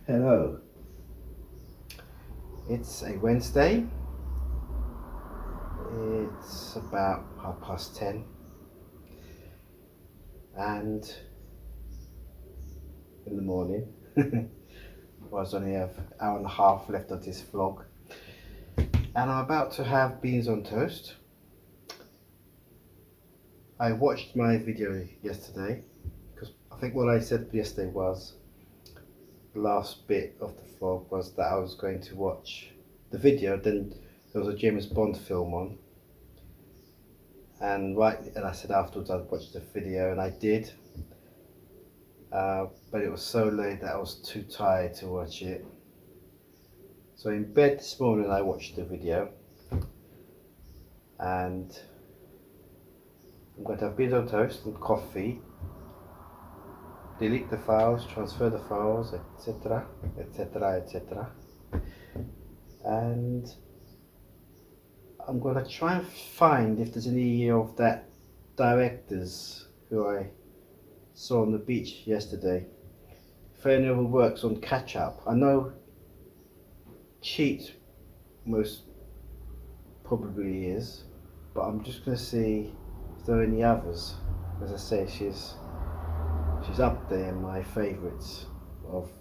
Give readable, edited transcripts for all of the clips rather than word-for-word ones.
Hello. It's a Wednesday. It's about 10:30 and in the morning. I only have an hour and a half left of this vlog, and I'm about to have beans on toast. I watched my video yesterday because I think what I said yesterday was the last bit of the vlog was that I was going to watch the video. Then there was a James Bond film on, and I said afterwards I'd watch the video, and I did. But it was so late that I was too tired to watch it. So in bed this morning I watched the video, and I'm going to have beans on toast and coffee, delete the files, transfer the files, etc, etc, etc, and I'm going to try and find if there's any of that directors who I saw on the beach yesterday, if any of them works on catch up. I know Cheat most probably is, but I'm just going to see if there are any others. As I say, she's up there in my favourites of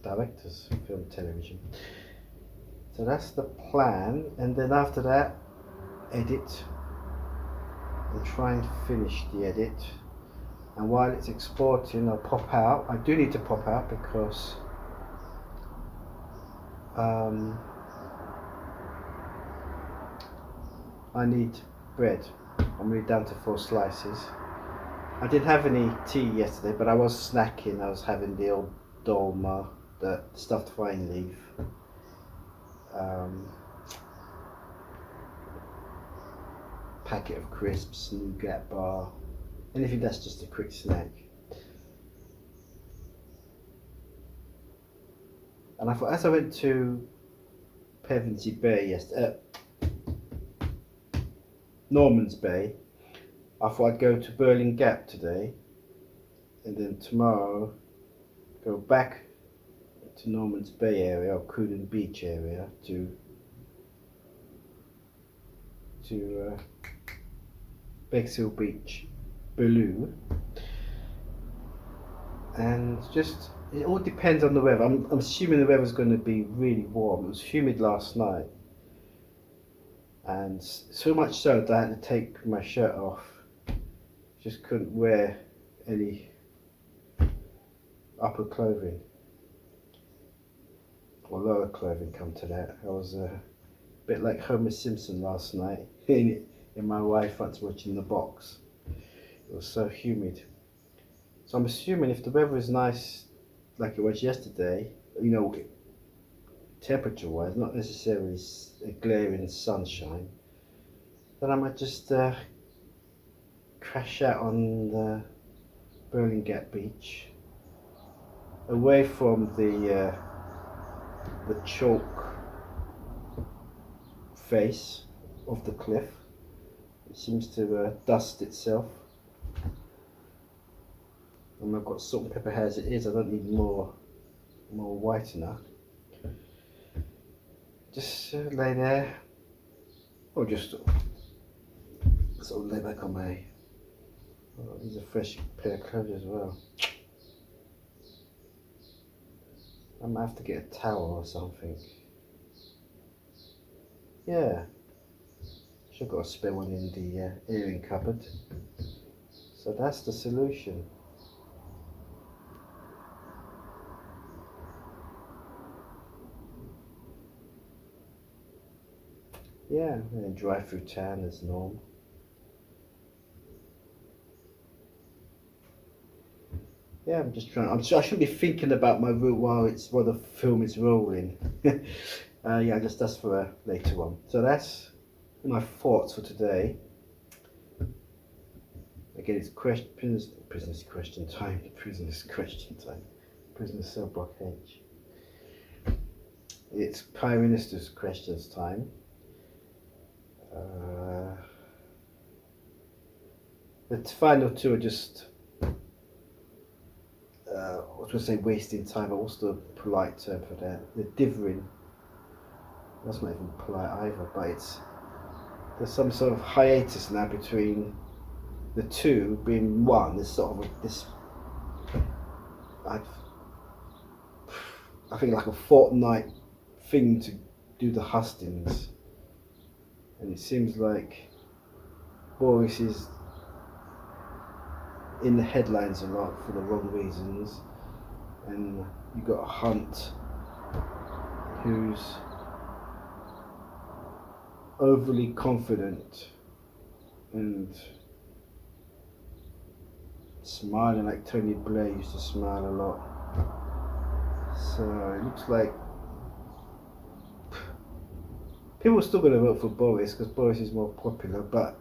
directors, film, television. So that's the plan, and then after that, edit and try and finish the edit. And while it's exporting, I'll pop out. I do need to pop out because I need bread. I'm really down to 4 slices. I didn't have any tea yesterday, but I was snacking. I was having the old dolma, the stuffed vine leaf, packet of crisps, nougat bar, anything that's just a quick snack. And I thought, as I went to Pevensey Bay yesterday, Norman's Bay, I thought I'd go to Birling Gap today, and then tomorrow go back to Norman's Bay area or Beaulieu Beach area to Bexhill Beach, Beaulieu, and just it all depends on the weather. I'm assuming the weather's going to be really warm. It was humid last night, and so much so that I had to take my shirt off. Just couldn't wear any upper clothing or lower clothing, come to that. I was a bit like Homer Simpson last night in my wife once watching The Box. It was so humid. So I'm assuming if the weather is nice like it was yesterday, you know, temperature wise, not necessarily a glaring sunshine, then I might just crash out on the Birling Gap beach, away from the chalk face of the cliff. It seems to dust itself. And I've got salt and pepper hair as it is. I don't need more whitener. Just lay there, or just sort of lay back on my. Oh, these are fresh pair of clothes as well. I might have to get a towel or something. Yeah, should have got a spare one in the airing cupboard. So that's the solution. Yeah, and dry through tan as normal. Yeah, I'm just trying. I shouldn't be thinking about my route while the film is rolling. Yeah, that's for later on. So that's my thoughts for today. Again, it's prisoners question time. Prisoner cell block H. It's Prime Minister's questions time. The final two are just to say wasting time, but what's the polite term for that? The dithering. That's not even polite either, but there's some sort of hiatus now between the two being one. There's sort of I think like a fortnight thing to do the hustings, and it seems like Boris is in the headlines a lot for the wrong reasons, and you got a Hunt who's overly confident and smiling like Tony Blair used to smile a lot. So it looks like people are still going to vote for Boris because Boris is more popular, but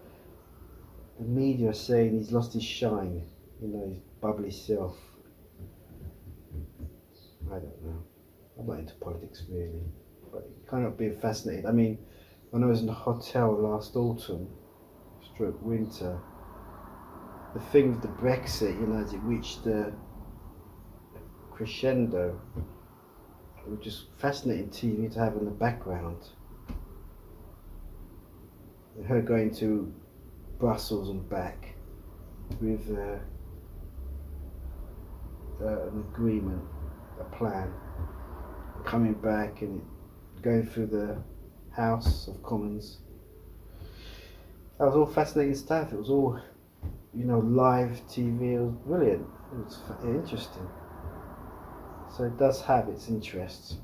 the media are saying he's lost his shine, you know, his bubbly self. I don't know. I'm not into politics really, but it kind of been fascinated. I mean, when I was in the hotel last autumn, stroke winter, the thing with the Brexit, you know, as it reached the crescendo, it was just fascinating TV to have in the background. Her going to Brussels and back with an agreement, a plan, coming back and going through the House of Commons. That was all fascinating stuff. It was all, you know, live TV. It was brilliant. It was interesting. So it does have its interests.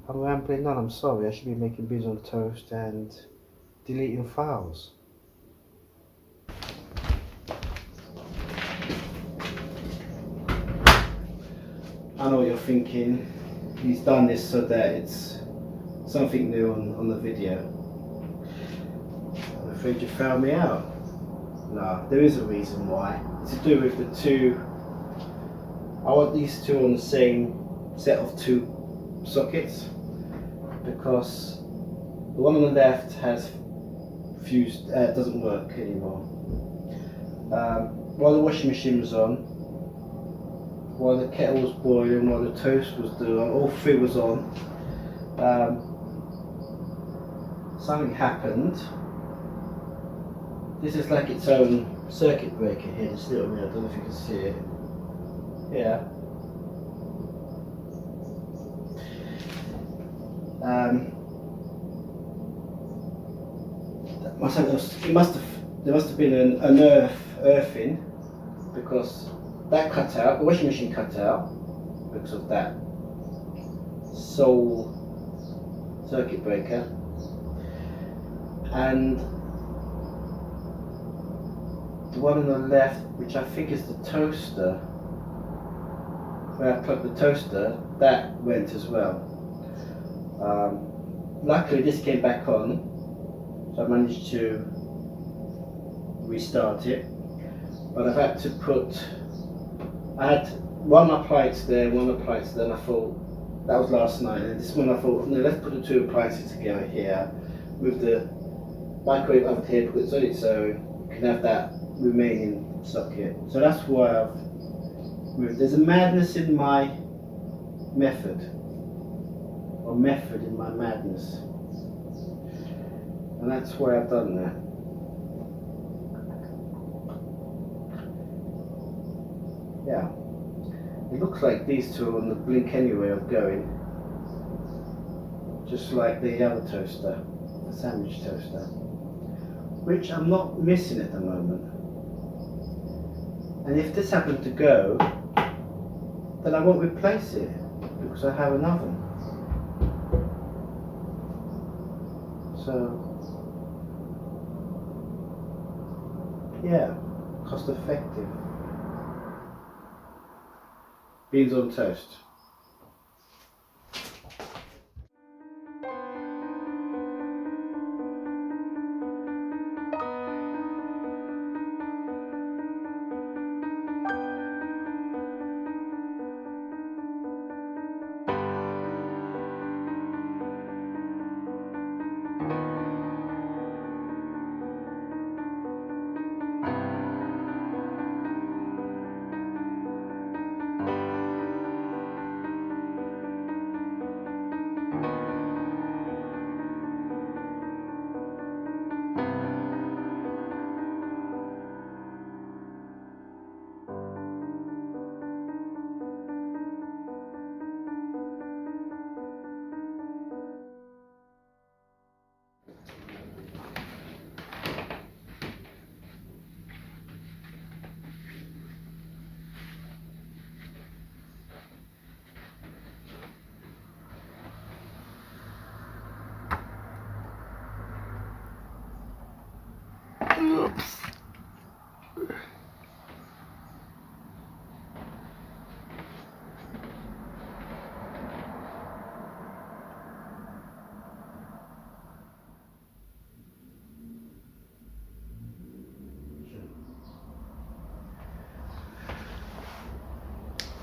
I'm rambling on, I'm sorry. I should be making beans on toast and deleting files. I know what you're thinking. He's done this so that it's something new on the video. I'm afraid you found me out. No, there is a reason why. It's to do with the two. I want these two on the same set of two sockets because the one on the left has fused, doesn't work anymore. While the washing machine was on, while the kettle was boiling, while the toast was doing, all three was on, something happened. This is like its own circuit breaker here, this little bit, I don't know if you can see it. Yeah. There must have been an earthing because that cut out, the washing machine cut out because of that sole circuit breaker, and the one on the left, which I think is the toaster, where I plugged the toaster, that went as well. Luckily this came back on, so I managed to restart it, but I've had to I had one appliance there, and I thought, that was last night, and this one I thought, no, let's put the two appliances together here, with the microwave oven here, because it's on its own, you can have that remaining socket. So that's why I've moved. There's a madness in my method, or method in my madness, and that's why I've done that. Yeah, it looks like these two are on the blink anyway of going, just like the other toaster, the sandwich toaster, which I'm not missing at the moment. And if this happened to go, then I won't replace it because I have an oven. So, yeah, cost effective. Beans on toast.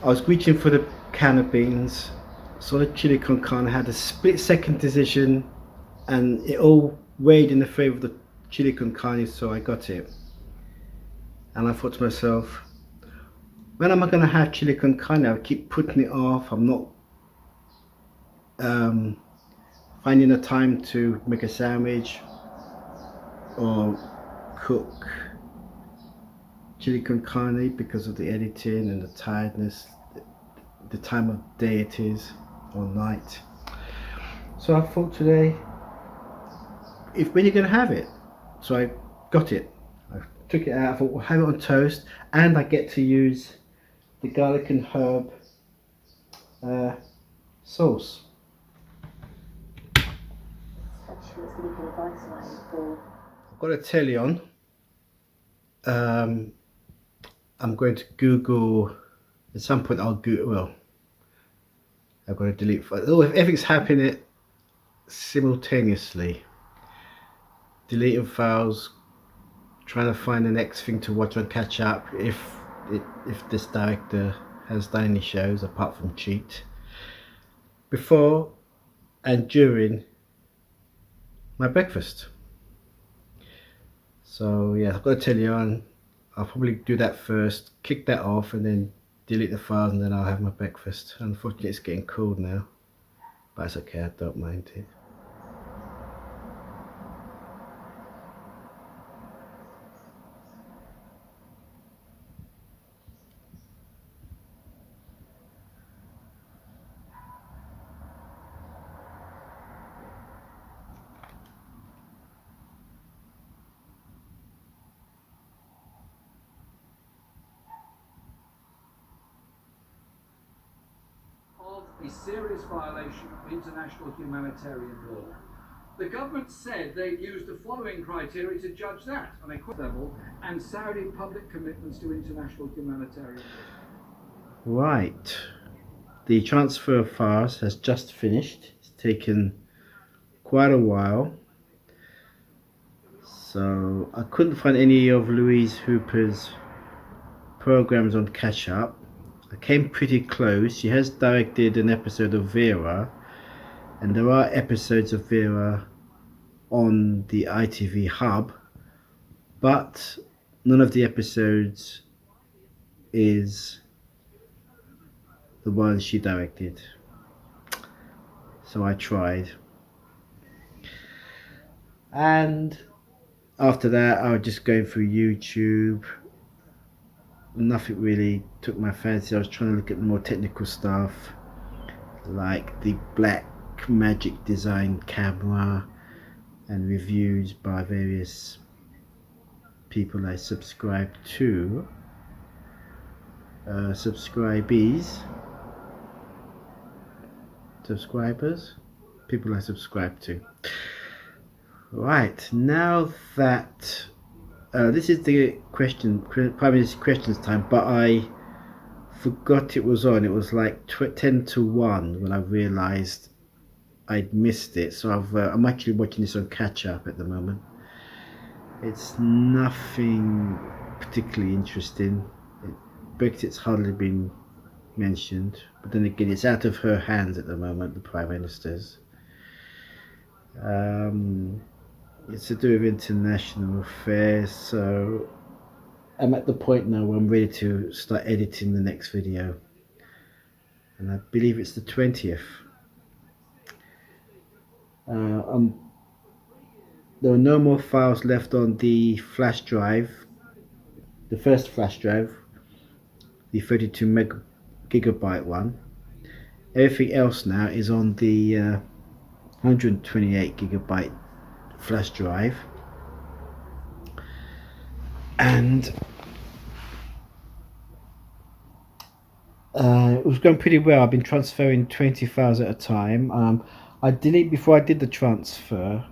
I was reaching for the can of beans, saw the chili con carne, had a split second decision, and it all weighed in the favour of the chili con carne, so I got it. And I thought to myself, when am I going to have chili con carne? I keep putting it off. I'm not finding the time to make a sandwich or cook chili con carne because of the editing and the tiredness, the time of day it is, or night. So I thought today, when you're going to have it? So I got it. I took it out. I thought we'll have it on toast, and I get to use the garlic and herb sauce. I've got a telly on. I'm going to Google, at some point I'll Google, well, I've got to delete, oh, if everything's happening simultaneously. Deleting files, trying to find the next thing to watch and catch up, if this director has done any shows apart from Cheat. Before and during my breakfast. So yeah, I've got to tell you on. I'll probably do that first, kick that off, and then delete the files, and then I'll have my breakfast. Unfortunately, it's getting cold now, but it's okay, I don't mind it. A serious violation of international humanitarian law. The government said they'd use the following criteria to judge that on a level and Saudi public commitments to international humanitarian law. Right, the transfer of files has just finished. It's taken quite a while, so I couldn't find any of Louise Hooper's programs on catch up. I came pretty close. She has directed an episode of Vera, and there are episodes of Vera on the ITV Hub, but none of the episodes is the one she directed. So I tried, and after that I was just going through YouTube. Nothing really took my fancy. I was trying to look at the more technical stuff, like the Black Magic Design camera, and reviews by various people I subscribe to, subscribers, people I subscribe to. Right, now that this is the Prime Minister's questions time, but I forgot it was on. It was like 10 to 1 when I realised I'd missed it. So I'm actually watching this on catch up at the moment. It's nothing particularly interesting. Brexit's hardly been mentioned, but then again, it's out of her hands at the moment, the Prime Minister's. It's to do with international affairs, so I'm at the point now where I'm ready to start editing the next video, and I believe it's the 20th. There are no more files left on the flash drive, the first flash drive, the 32 gigabyte one. Everything else now is on the 128 gigabyte flash drive, and it was going pretty well. I've been transferring 20 files at a time. Before I did the transfer,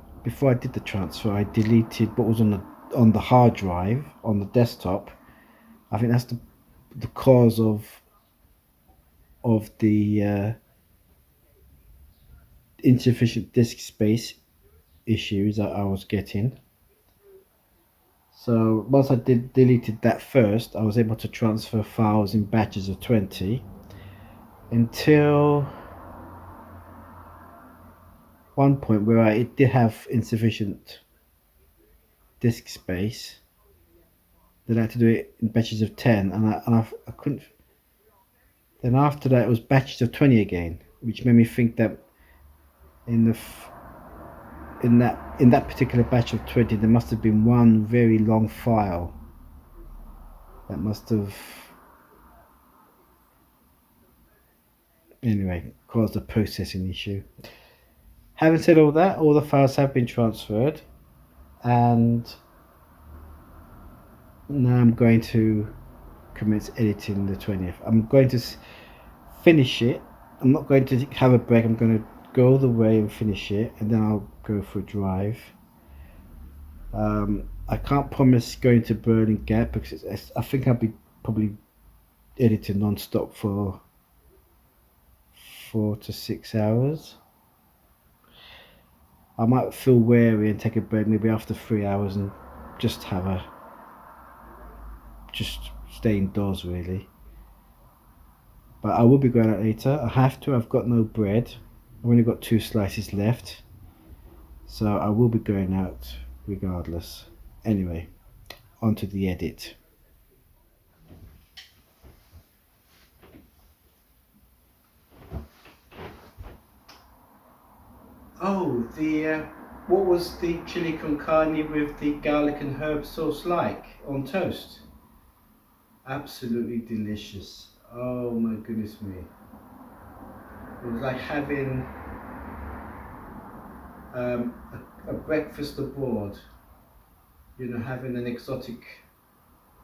I deleted what was on the hard drive on the desktop. I think that's the cause of the insufficient disk space issues that I was getting. So once I deleted that first, I was able to transfer files in batches of 20, until one point where it did have insufficient disk space. Then I had to do it in batches of 10, and I couldn't. Then after that, it was batches of 20 again, which made me think that in that particular batch of 20, there must have been one very long file that must have anyway caused a processing issue. Having said all that, all the files have been transferred, and now I'm going to commence editing the 20th. I'm going to finish it. I'm not going to have a break. I'm going to go all the way and finish it, and then I'll go for a drive. I can't promise going to Birling Gap because I think I'll be probably editing non-stop for 4 to 6 hours. I might feel weary and take a break maybe after 3 hours and just stay indoors really. But I will be going out later. I have to. I've got no bread. I've only got 2 slices left, so I will be going out regardless. Anyway, on to the edit. Oh, what was the chili con carne with the garlic and herb sauce like on toast? Absolutely delicious. Oh my goodness me. It was like having a breakfast abroad, having an exotic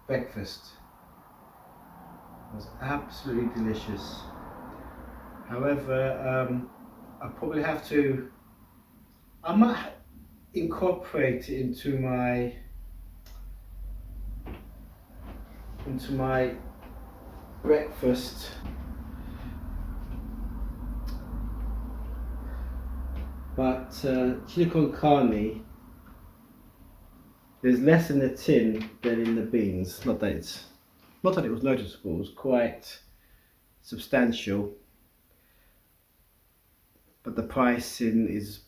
breakfast. It was absolutely delicious. However, I probably have to, I might incorporate it into my breakfast. But chili con carne, there's less in the tin than in the beans. Not that it was noticeable. It was quite substantial, but the pricing is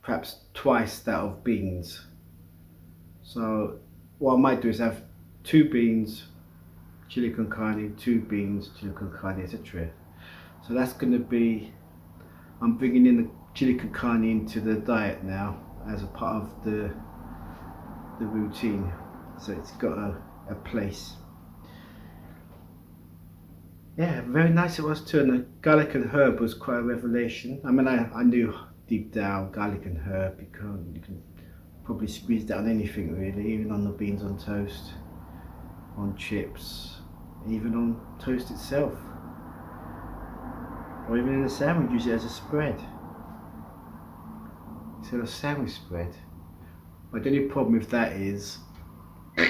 perhaps twice that of beans. So what I might do is have 2 beans chili con carne, 2 beans chili con carne, etc. So that's going to be, I'm bringing in the chili con carne into the diet now as a part of the routine, so it's got a place. Yeah, very nice it was too, and the garlic and herb was quite a revelation. I mean, I knew deep down garlic and herb, you can probably squeeze that on anything really, even on the beans on toast, on chips, even on toast itself, or even in a sandwich. Use it as a spread, instead of sandwich spread. But the only problem with that is you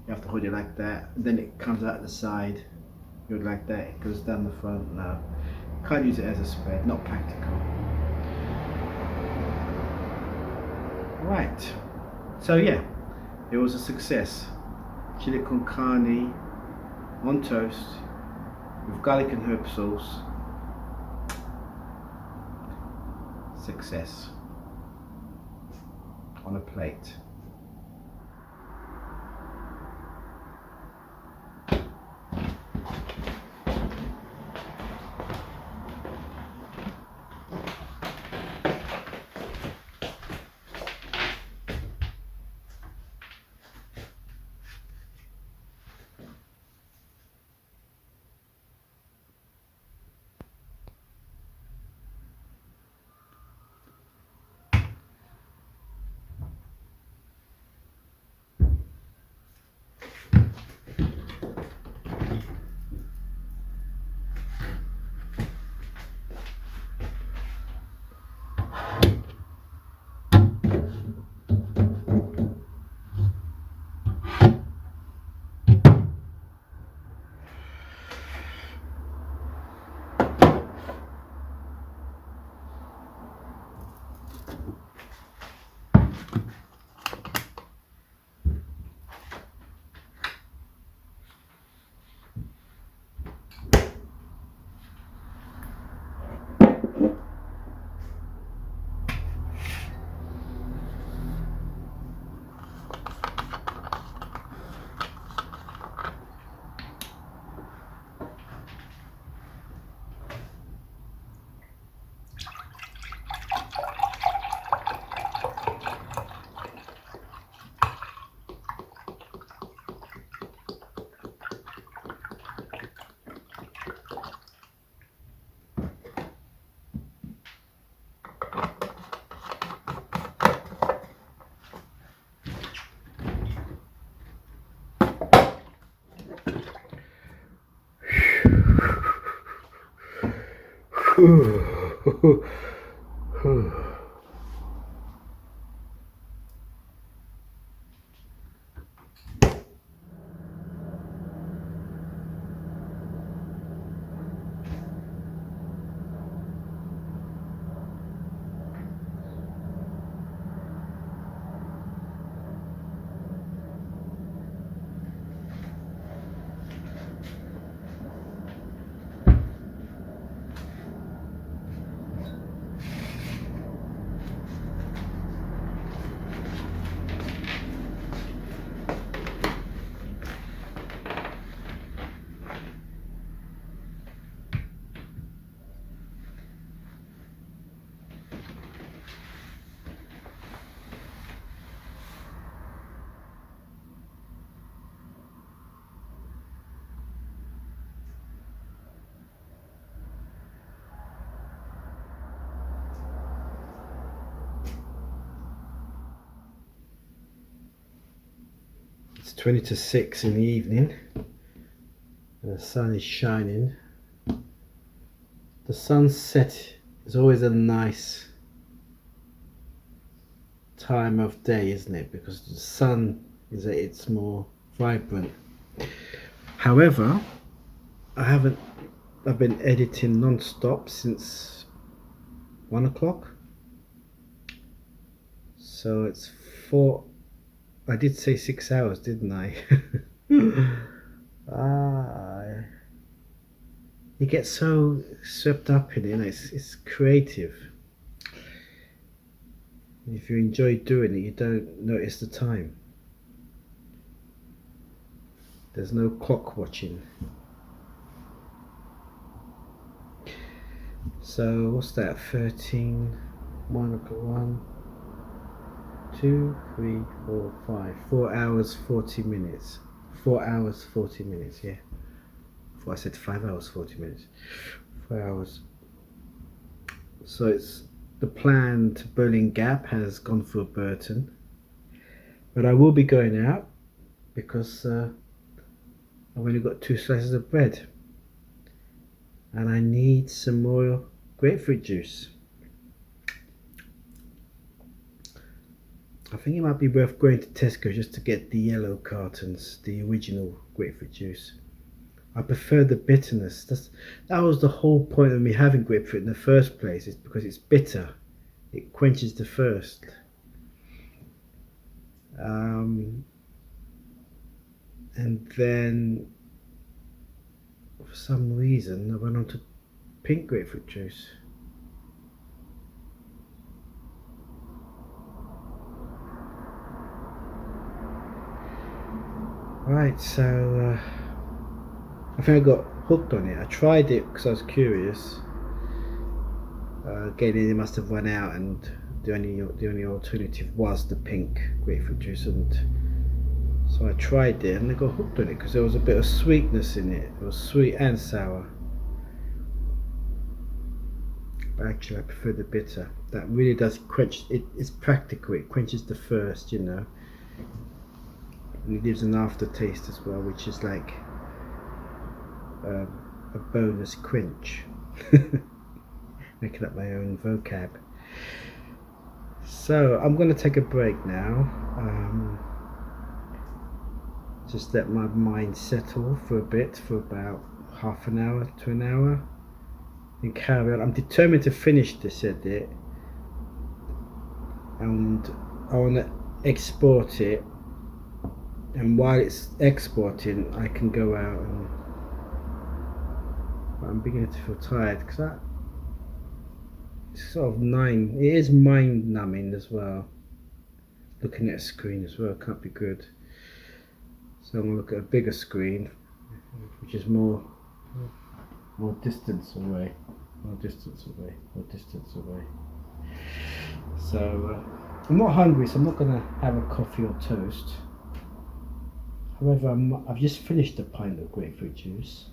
have to hold it like that, and then it comes out the side. You hold it like that, it goes down the front. No, can't use it as a spread, not practical. Right, so yeah, it was a success. Chili con carne on toast with garlic and herb sauce. Success on a plate. It's 20 to 6 in the evening and the sun is shining. The sunset is always a nice time of day, isn't it? Because the sun is at its more vibrant. However, I've been editing non-stop since 1 o'clock. So it's 4. I did say 6 hours, didn't I? You get so swept up in it, and it's creative. If you enjoy doing it, you don't notice the time. There's no clock watching. So what's that? 13, 1 o'clock, 1, 2, 3, 4, 5. 4 hours 40 minutes. 4 hours 40 minutes. Yeah. Before I said 5 hours 40 minutes. 4 hours. So it's the planned Birling Gap has gone for Burton, but I will be going out because I've only got 2 slices of bread and I need some more grapefruit juice. I think it might be worth going to Tesco just to get the yellow cartons, the original grapefruit juice. I prefer the bitterness. That was the whole point of me having grapefruit in the first place, is because it's bitter. It quenches the thirst. And then for some reason I went on to pink grapefruit juice. Right, so I think I got hooked on it. I tried it because I was curious. Again, it must have run out, and the only alternative was the pink grapefruit juice, and so I tried it, and I got hooked on it because there was a bit of sweetness in it. It was sweet and sour, but actually I prefer the bitter. That really does quench it. It's practical. It quenches the thirst, you know, and it gives an aftertaste as well, which is like a bonus quench. Making up my own vocab. So I'm going to take a break now. Just let my mind settle for a bit, for about half an hour to an hour, and carry on. I'm determined to finish this edit, and I want to export it, and while it's exporting I can go out and, but I'm beginning to feel tired because it's sort of it is mind numbing as well. Looking at a screen as well can't be good. So I'm going to look at a bigger screen, which is more distance away, more distance away. So I'm not hungry, so I'm not going to have a coffee or toast. However, I've just finished a pint of grapefruit juice.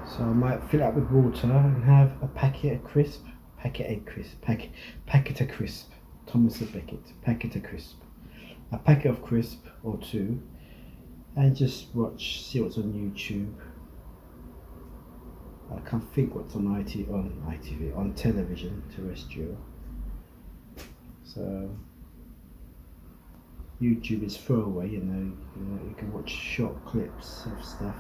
So I might fill it up with water and have a packet of crisp. Thomas the Beckett, packet of crisp. a packet of crisp or two, and just see what's on YouTube. I can't think what's on ITV, on television terrestrial. So YouTube is throwaway, you can watch short clips of stuff.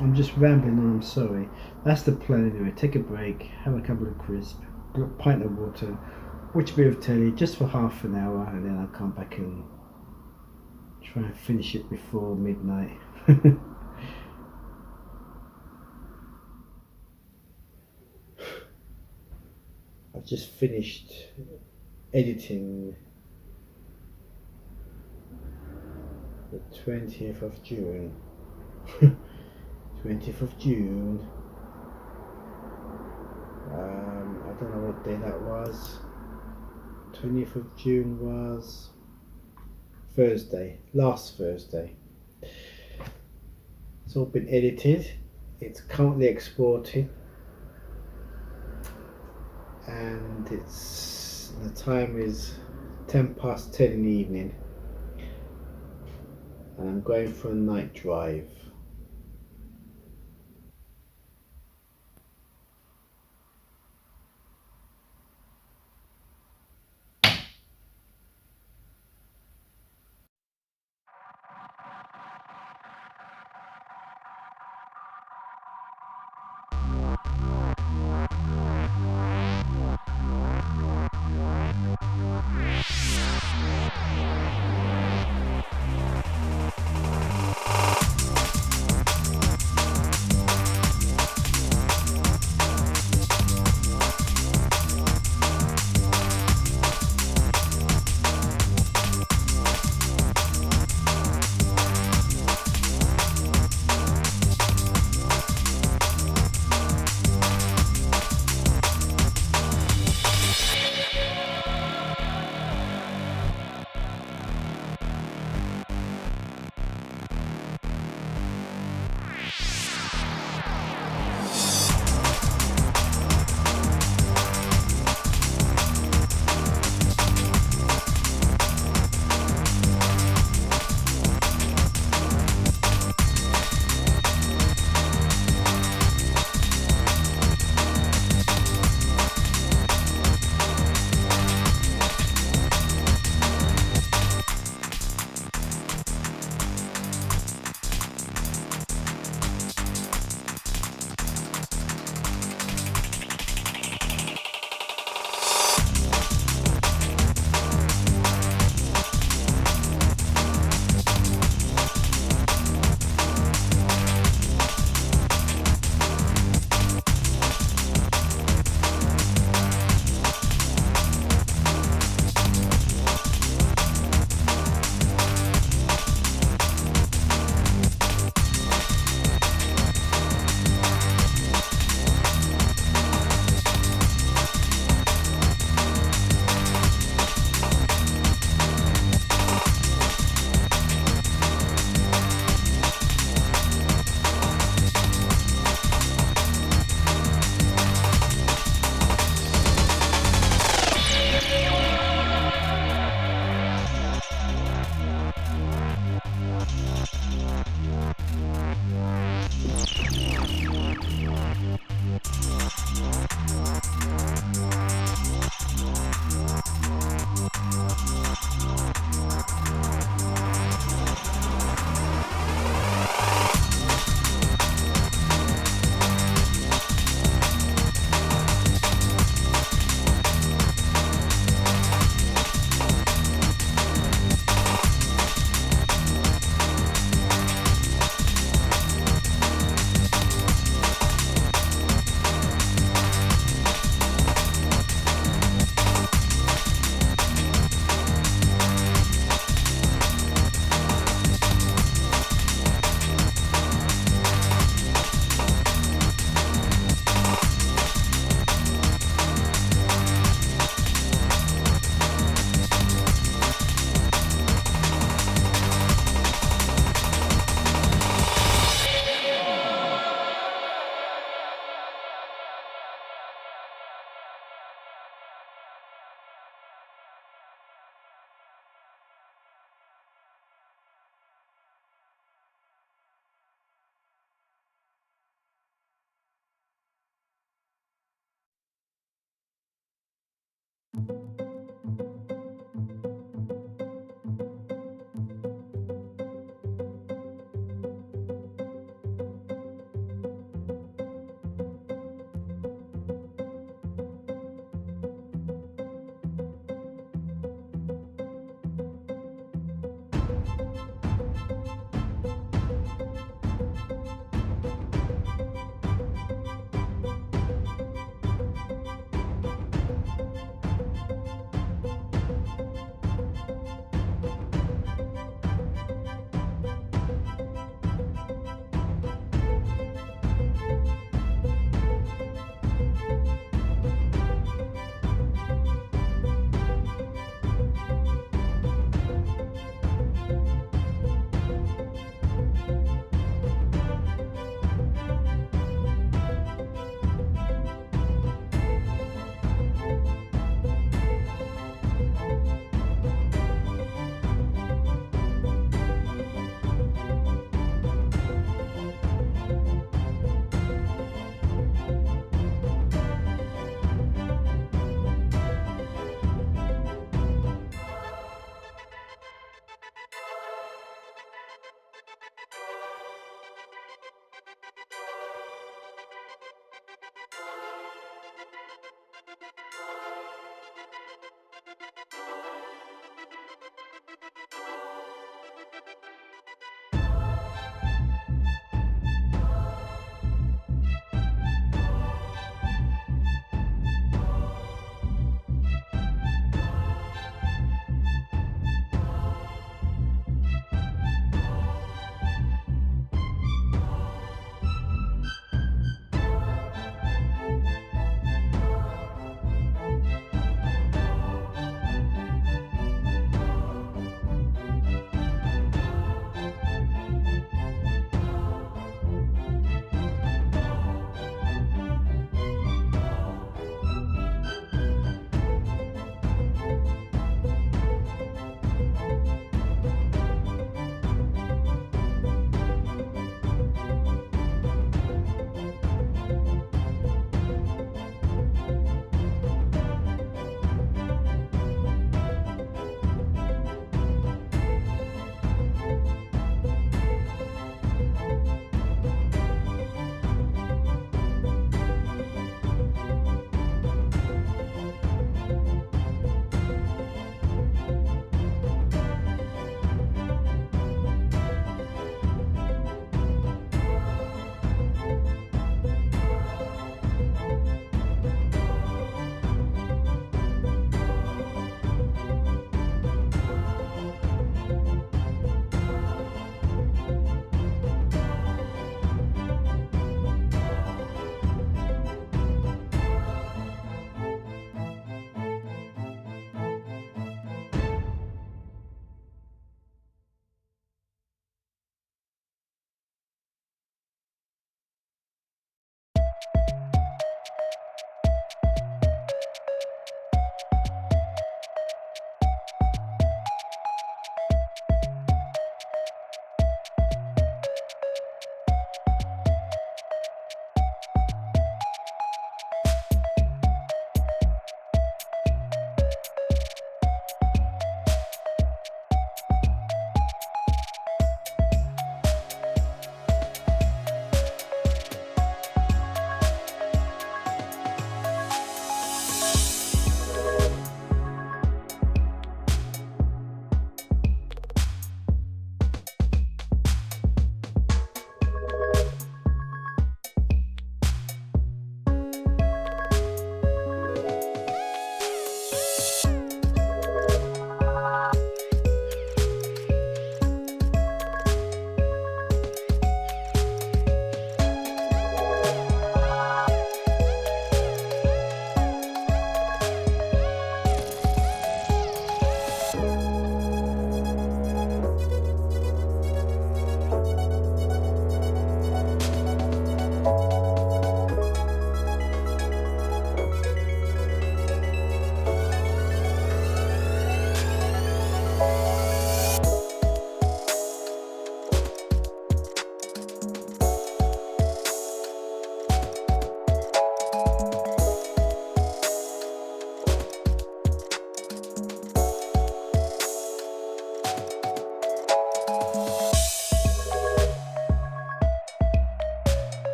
I'm just rambling on, I'm sorry. That's the plan anyway. Take a break, have a couple of crisp, a pint of water, watch a bit of telly just for half an hour, and then I'll come back and try and finish it before midnight. I've just finished editing the 20th of June. 20th of June. I don't know what day that was. 20th of June was Thursday, last Thursday. It's all been edited. It's currently exporting, and the time is 10 past 10 in the evening, and I'm going for a night drive.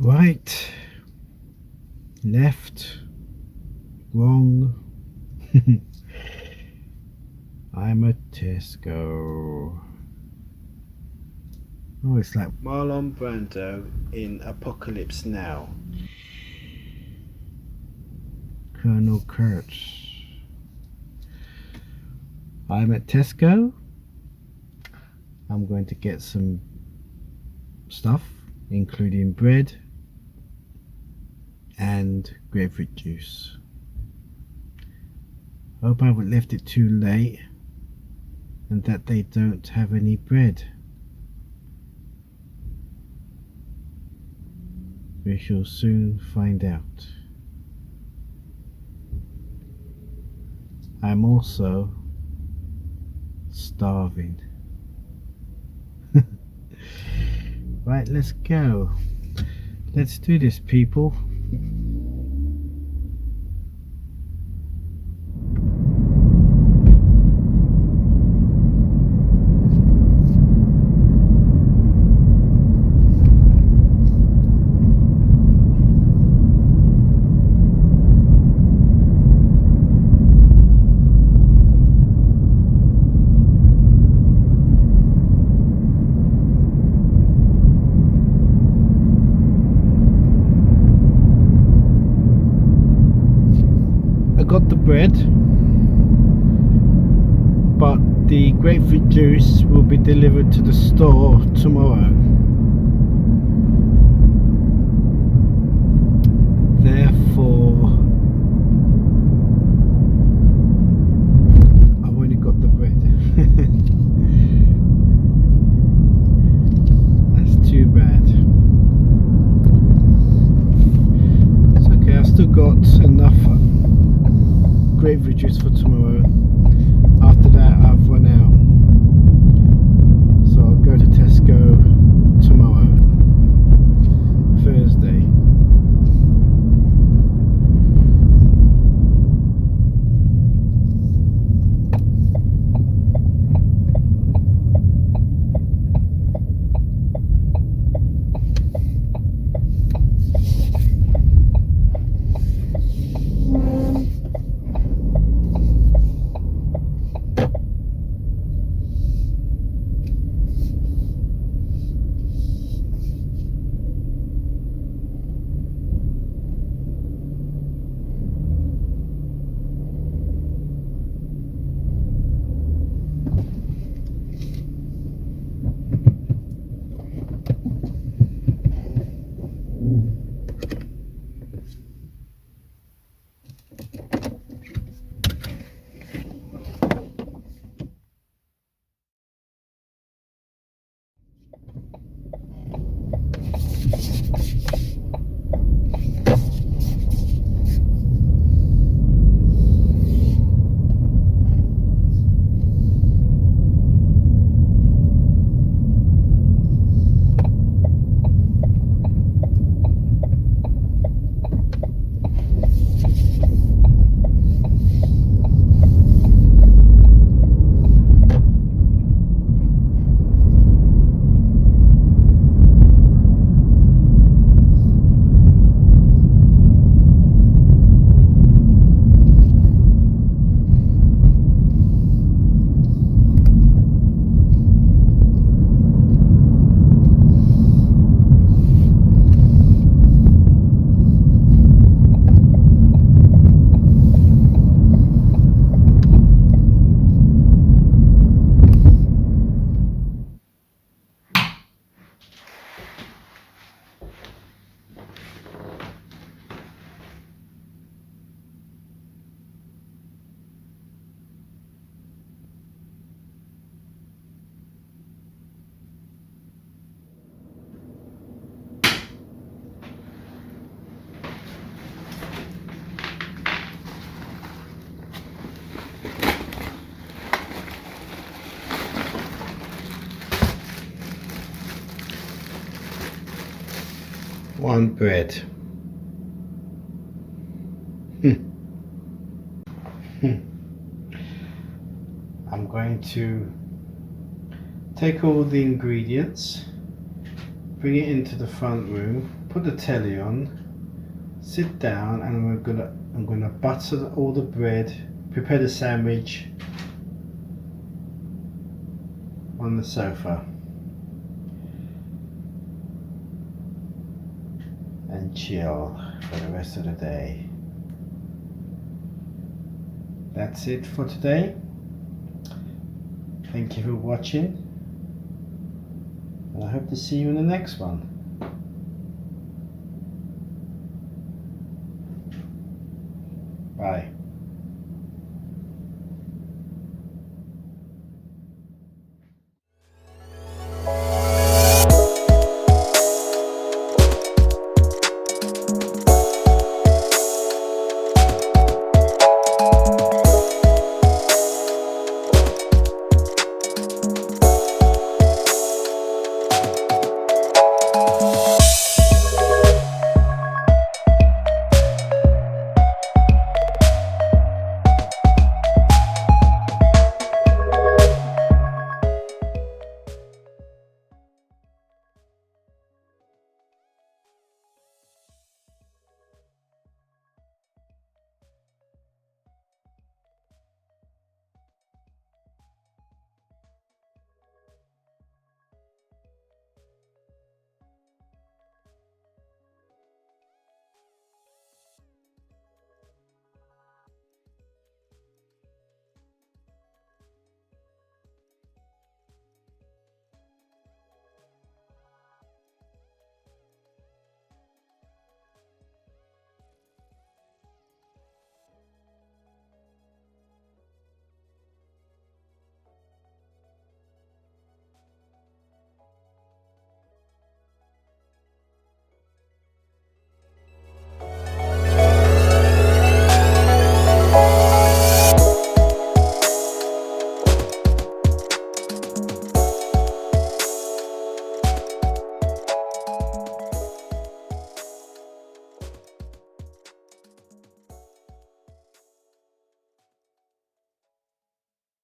Right, left, wrong. I'm at Tesco. Oh, it's like Marlon Brando in Apocalypse Now. Colonel Kurtz. I'm at Tesco. I'm going to get some stuff, including bread and grapefruit juice. Hope I haven't left it too late and that they don't have any bread. We shall soon find out. I'm also starving. Right, let's go. Let's do this, people. Got the bread, but the grapefruit juice will be delivered to the store tomorrow. Therefore, I've only got the bread. That's too bad. It's okay, I've still got enough grapefruit juice for tomorrow. After that I've run out, so I'll go to Tesco tomorrow, Thursday. One bread. I'm going to take all the ingredients, bring it into the front room, put the telly on, sit down, and I'm gonna butter all the bread, prepare the sandwich on the sofa, and chill for the rest of the day. That's it for today. Thank you for watching, and I hope to see you in the next one. Bye.